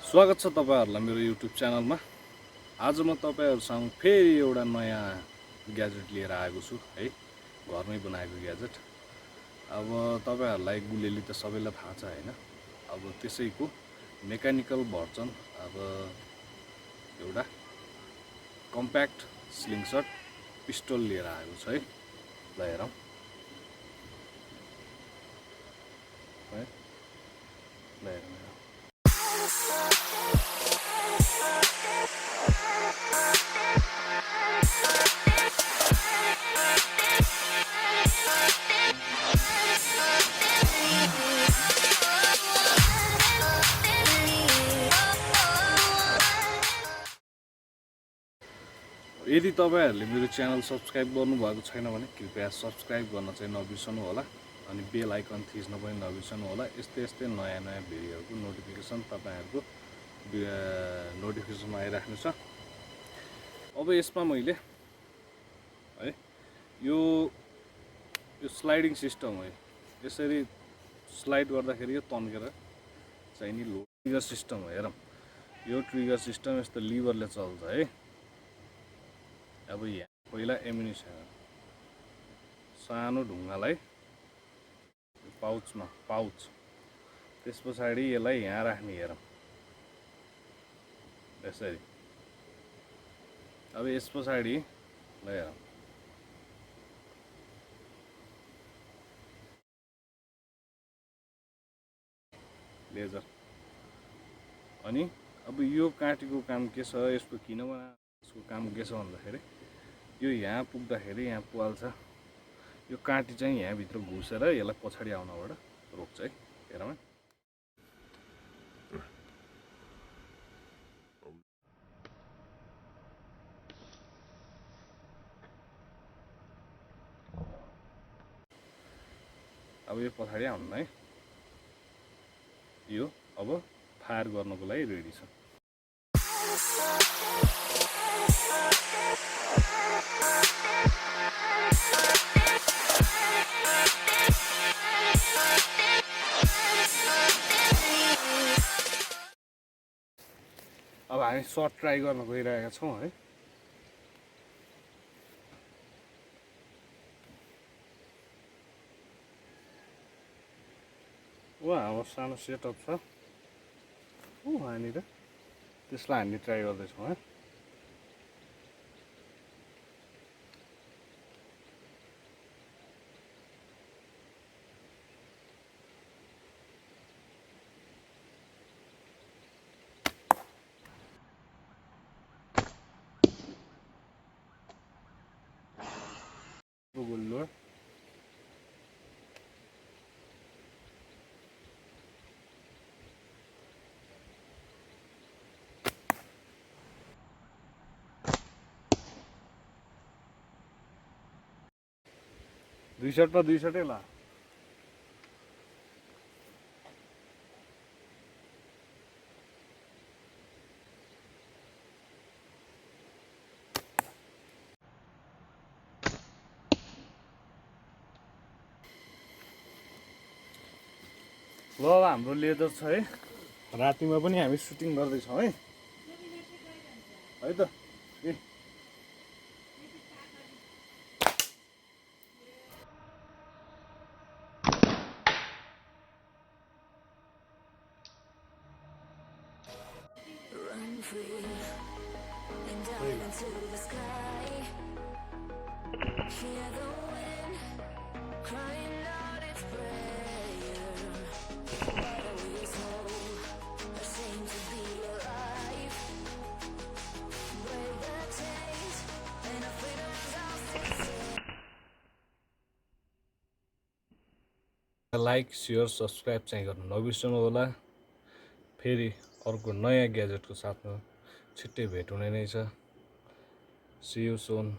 स्वागत छ तपाईहरुलाई मेरो YouTube च्यानलमा। आज म तपाईहरुसँग फेरि एउटा नयाँ ग्याजेट लिएर आएको छु है, घरमै बनाएको ग्याजेट। अब तपाईहरुलाई गुलेली त सबैलाई थाहा छ हैन। अब त्यसैको मेकानिकल भर्जन अब एउटा कम्प्याक्ट स्लिङसट पिस्टल लिएर आएको छु है। ल हेरौं है, ल हेरौं। यदि तपाईहरुले मेरो च्यानल सब्स्क्राइब गर्नुभएको छैन भने कृपया सब्स्क्राइब गर्न चाहिँ नबिर्सनु होला, अनि बेल आइकन थिच्न पनि नबिर्सनु होला। यस्तै नयाँ भिडियोहरुको नोटिफिकेसन तपाईहरुको नोटिफिकेसनमा आइराख्नेछ। अब यसमा मैले है यो स्लाइडिङ सिस्टम हो। यसरी स्लाइड गर्दाखेरि यो तन्केर चाहिँ नि ट्रिगर सिस्टम हो। हेरौं, यो ट्रिगर सिस्टम यस्तो लिभरले चल्छ है। अब यहाँ पहिला एमुनिसन सानो ढुङ्गालाई पाउच त्यस पछाडि यसलाई यहाँ राख्ने। हेरौं यसरी। अब यस पछाडि ल हेरौं, लेजर। अनि अब यो काँटीको काम के छ, यसको किन यसको काम के छ भन्दाखेरि यो यहाँ पुग्दाखेरि यहाँ पुहाल्छ, यो काँटी चाहिँ यहाँ भित्र घुसेर यसलाई पछाडि आउनबाट रोक्छ है। हेरौँ, अब यो पछाडि आउनु है। यो अब फायर गर्नको लागि रेडी छ। अब हामी सर्ट ट्राई गर्न गइरहेका छौं है। हाम्रो सानो सेटअप छ यहाँनिर, त्यसलाई हामी ट्राई गर्दैछौँ है। गुल्लो दुई शटै ला। ल हाम्रो लेदर छ है। रातिमा पनि हामी सुटिङ गर्दैछौँ है। है त ए लाइक शेयर सब्सक्राइब चाहिँ गर्नु नबिर्सनु होला। फेरि अर्को नयाँ ग्याजेटको साथमा छिट्टै भेट हुने नै छ। See you soon.